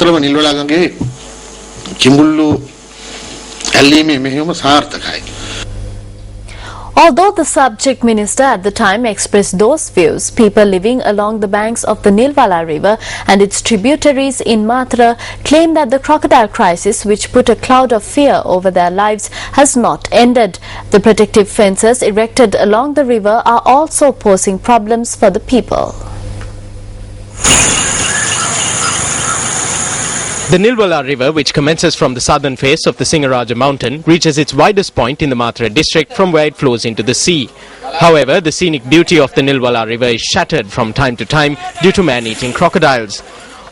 ඇත්තටම නිල්වලාගගේ කිඹුල්ලු ඇල්ලීමේ මෙහෙයුම සාර්ථකයි. Although the subject minister at the time expressed those views, people living along the banks of the Nilwala River and its tributaries in Matra claim that the crocodile crisis, which put a cloud of fear over their lives, has not ended. The protective fences erected along the river are also posing problems for the people. The Nilwala River, which commences from the southern face of the Singaraja mountain, reaches its widest point in the Matra district from where it flows into the sea. However, the scenic beauty of the Nilwala River is shattered from time to time due to man-eating crocodiles.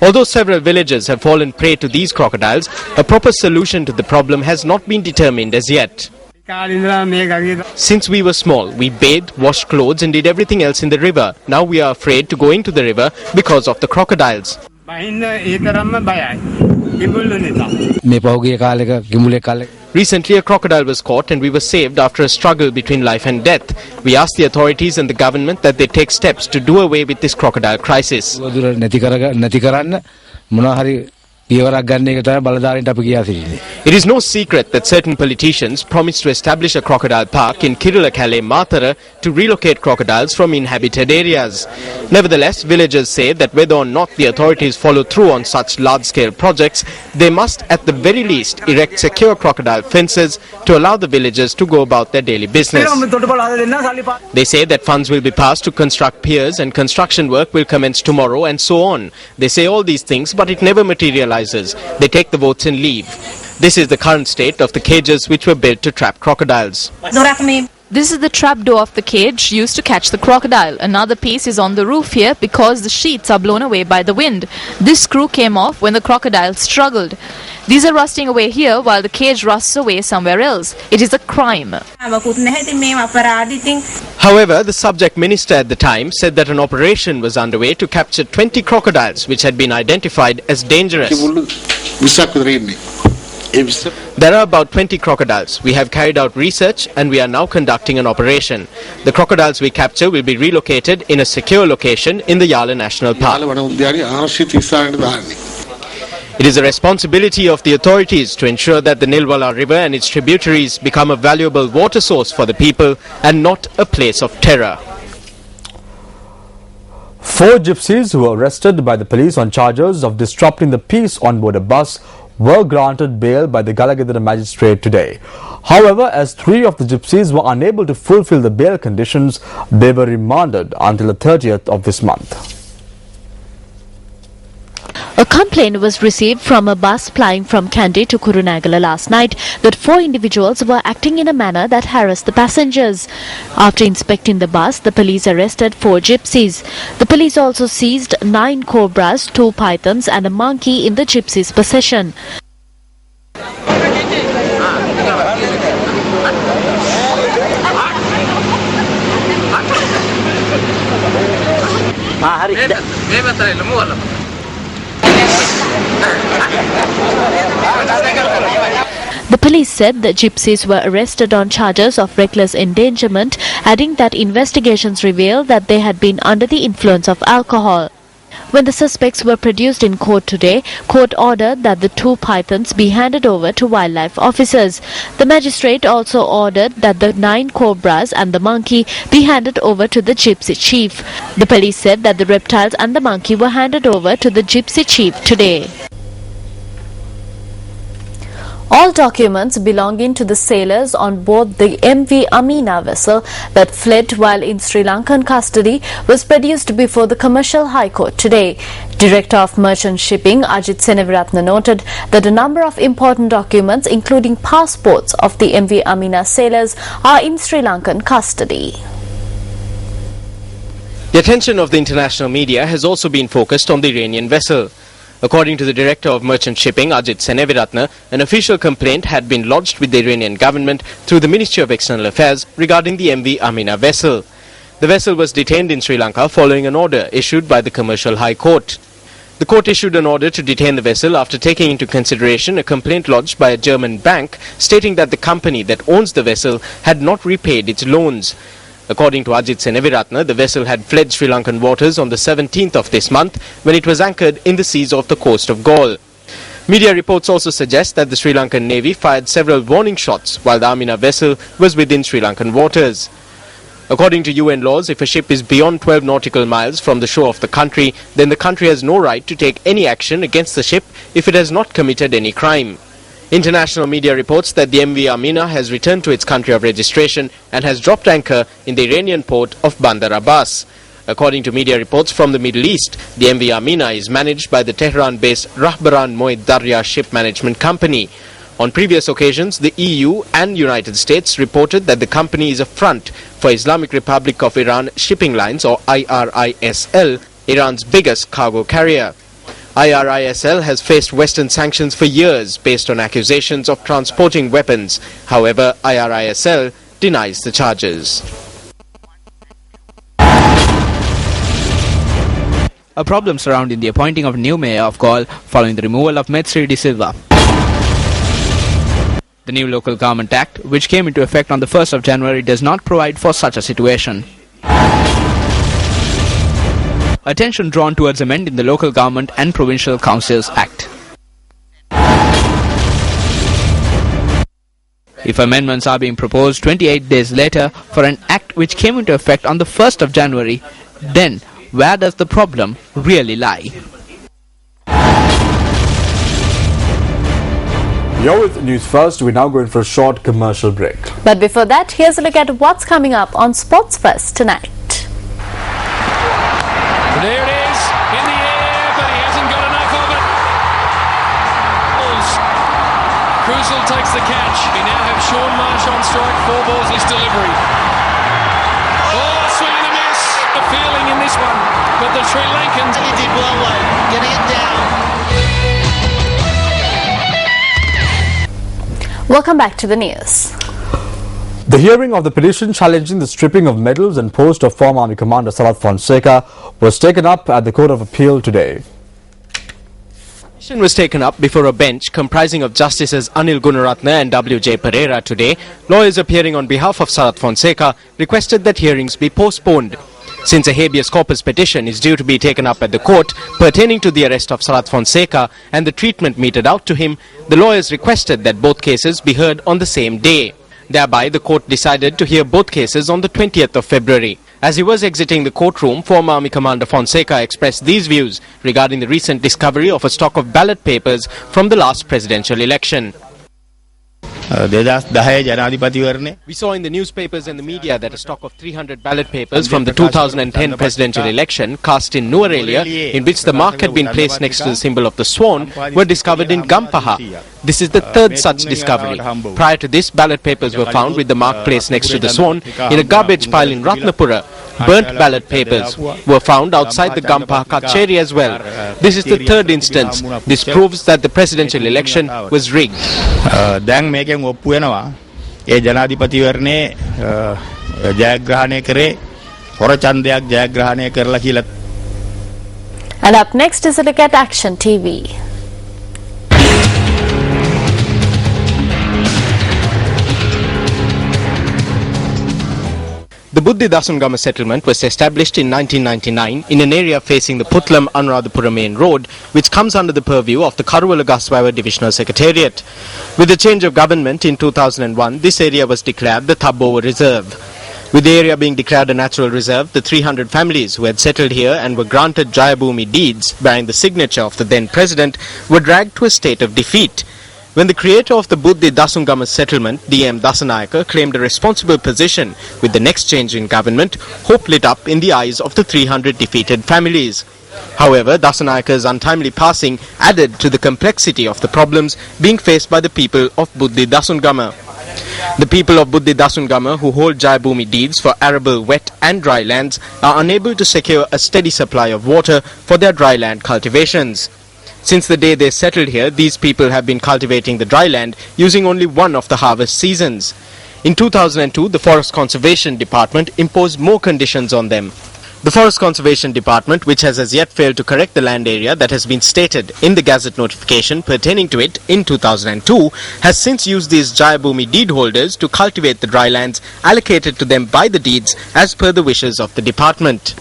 Although several villages have fallen prey to these crocodiles, a proper solution to the problem has not been determined as yet. Since we were small, we bathed, washed clothes and did everything else in the river. Now we are afraid to go into the river because of the crocodiles. Recently, a crocodile was caught and we were saved after a struggle between life and death. We asked the authorities and the government that they take steps to do away with this crocodile crisis. It is no secret that certain politicians promised to establish a crocodile park in Kirulakale, Matara to relocate crocodiles from inhabited areas. Nevertheless, villagers say that whether or not the authorities follow through on such large-scale projects, they must at the very least erect secure crocodile fences to allow the villagers to go about their daily business. They say that funds will be passed to construct piers and construction work will commence tomorrow and so on. They say all these things, but it never materializes. They take the votes and leave. This is the current state of the cages which were built to trap crocodiles. This is the trap door of the cage used to catch the crocodile. Another piece is on the roof here because the sheets are blown away by the wind. This screw came off when the crocodile struggled. These are rusting away here while the cage rusts away somewhere else. It is a crime. However, the subject minister at the time said that an operation was underway to capture 20 crocodiles which had been identified as dangerous. There are about 20 crocodiles. We have carried out research and we are now conducting an operation. The crocodiles we capture will be relocated in a secure location in the Yala National Park. It is the responsibility of the authorities to ensure that the Nilwala River and its tributaries become a valuable water source for the people and not a place of terror. 4 gypsies who were arrested by the police on charges of disrupting the peace on board a bus were granted bail by the Galagidara magistrate today. However, as 3 of the gypsies were unable to fulfill the bail conditions, they were remanded until the 30th of this month. A complaint was received from a bus plying from Kandy to Kurunagala last night that 4 individuals were acting in a manner that harassed the passengers. After inspecting the bus, the police arrested 4 gypsies. The police also seized 9 cobras, 2 pythons and a monkey in the gypsies' possession. The police said the gypsies were arrested on charges of reckless endangerment, adding that investigations revealed that they had been under the influence of alcohol. When the suspects were produced in court today, court ordered that the 2 pythons be handed over to wildlife officers. The magistrate also ordered that the 9 cobras and the monkey be handed over to the gypsy chief. The police said that the reptiles and the monkey were handed over to the gypsy chief today. All documents belonging to the sailors on board the MV Amina vessel that fled while in Sri Lankan custody was produced before the Commercial High Court today. Director of Merchant Shipping Ajit Seneviratne noted that a number of important documents, including passports of the MV Amina sailors, are in Sri Lankan custody. The attention of the international media has also been focused on the Iranian vessel. According to the Director of Merchant Shipping, Ajit Seneviratne, an official complaint had been lodged with the Iranian government through the Ministry of External Affairs regarding the MV Amina vessel. The vessel was detained in Sri Lanka following an order issued by the Commercial High Court. The court issued an order to detain the vessel after taking into consideration a complaint lodged by a German bank stating that the company that owns the vessel had not repaid its loans. According to Ajit Seneviratne, the vessel had fled Sri Lankan waters on the 17th of this month when it was anchored in the seas off the coast of Galle. Media reports also suggest that the Sri Lankan Navy fired several warning shots while the Amina vessel was within Sri Lankan waters. According to UN laws, if a ship is beyond 12 nautical miles from the shore of the country, then the country has no right to take any action against the ship if it has not committed any crime. International media reports that the MV Amina has returned to its country of registration and has dropped anchor in the Iranian port of Bandar Abbas. According to media reports from the Middle East, the MV Amina is managed by the Tehran-based Rahbaran Moed Darya Ship Management Company. On previous occasions, the EU and United States reported that the company is a front for Islamic Republic of Iran Shipping Lines, or IRISL, Iran's biggest cargo carrier. IRISL has faced Western sanctions for years based on accusations of transporting weapons. However, IRISL denies the charges. A problem surrounding the appointing of new mayor of Galle following the removal of Metsri de Silva. The new Local Government Act, which came into effect on the 1st of January, does not provide for such a situation. Attention drawn towards amending the Local Government and Provincial Councils Act. If amendments are being proposed 28 days later for an act which came into effect on the 1st of January, then where does the problem really lie? You're with News First. We're now going for a short commercial break. But before that, here's a look at what's coming up on Sports First tonight. There it is, in the air, but he hasn't got enough of it. Krusel takes the catch. We now have Sean Marsh on strike, 4 balls his delivery. Oh, swing and a miss. A feeling in this one, but the Sri Lankans... He did well, getting it down. Welcome back to the news. The hearing of the petition challenging the stripping of medals and post of former Army Commander Sarath Fonseca was taken up at the Court of Appeal today. The petition was taken up before a bench comprising of Justices Anil Gunaratne and W.J. Pereira today. Lawyers appearing on behalf of Sarath Fonseca requested that hearings be postponed. Since a habeas corpus petition is due to be taken up at the court pertaining to the arrest of Sarath Fonseca and the treatment meted out to him, the lawyers requested that both cases be heard on the same day. Thereby, the court decided to hear both cases on the 20th of February. As he was exiting the courtroom, former Army Commander Fonseca expressed these views regarding the recent discovery of a stock of ballot papers from the last presidential election. We saw in the newspapers and the media that a stock of 300 ballot papers from the 2010 presidential election cast in Nuwara, in which the mark had been placed next to the symbol of the swan, were discovered in Gampaha. This is the third such discovery. Prior to this, ballot papers were found with the mark placed next to the swan in a garbage pile in Ratnapura. Burnt ballot papers were found outside the Gampaha Kacheri as well. This is the third instance. This proves that the presidential election was rigged. And up next is a look at Action TV. The Buddhi Dasungama settlement was established in 1999 in an area facing the Putlam Anuradhapura main road, which comes under the purview of the Karuwala Gaswaiwa Divisional Secretariat. With the change of government in 2001, this area was declared the Thabbowa Reserve. With the area being declared a natural reserve, the 300 families who had settled here and were granted Jayabhumi deeds bearing the signature of the then president were dragged to a state of defeat. When the creator of the Buddhi Dasungama settlement, D.M. Dasanayaka, claimed a responsible position with the next change in government, hope lit up in the eyes of the 300 defeated families. However, Dasanayaka's untimely passing added to the complexity of the problems being faced by the people of Buddhi Dasungama. The people of Buddhi Dasungama, who hold Jayabhumi deeds for arable, wet and dry lands, are unable to secure a steady supply of water for their dry land cultivations. Since the day they settled here, these people have been cultivating the dry land using only one of the harvest seasons. In 2002, the Forest Conservation Department imposed more conditions on them. The Forest Conservation Department, which has as yet failed to correct the land area that has been stated in the Gazette notification pertaining to it in 2002, has since used these Jayabhumi deed holders to cultivate the dry lands allocated to them by the deeds as per the wishes of the department.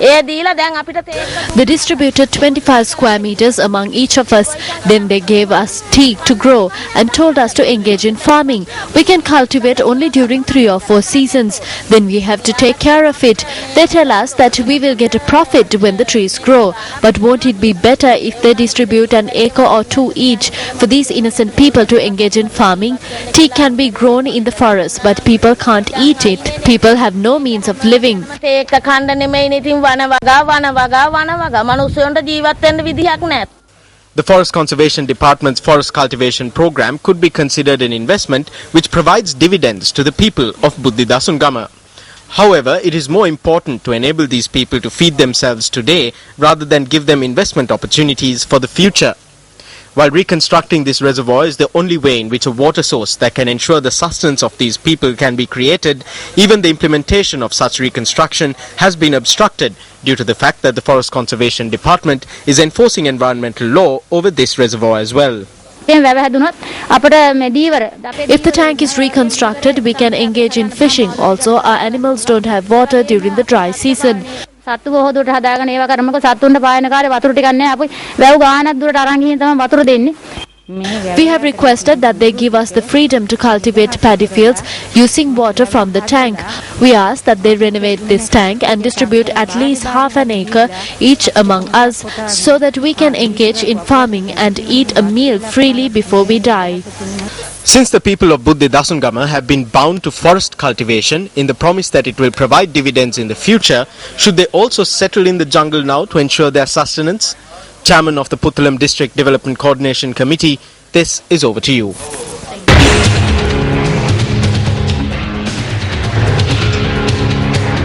They distributed 25 square meters among each of us. Then they gave us teak to grow and told us to engage in farming. We can cultivate only during 3 or 4 seasons. Then we have to take care of it. They tell us that we will get a profit when the trees grow. But won't it be better if they distribute an acre or 2 each for these innocent people to engage in farming? Teak can be grown in the forest, but people can't eat it. People have no means of living. The Forest Conservation Department's forest cultivation program could be considered an investment which provides dividends to the people of Buddhi Dasungama. However, it is more important to enable these people to feed themselves today rather than give them investment opportunities for the future. While reconstructing this reservoir is the only way in which a water source that can ensure the sustenance of these people can be created, even the implementation of such reconstruction has been obstructed due to the fact that the Forest Conservation Department is enforcing environmental law over this reservoir as well. If the tank is reconstructed, we can engage in fishing. Also, our animals don't have water during the dry season. We have requested that they give us the freedom to cultivate paddy fields using water from the tank. We ask that they renovate this tank and distribute at least half an acre each among us so that we can engage in farming and eat a meal freely before we die. Since the people of Buddhi Dasungama have been bound to forest cultivation in the promise that it will provide dividends in the future, should they also settle in the jungle now to ensure their sustenance? Chairman of the Puttalam District Development Coordination Committee, this is over to you.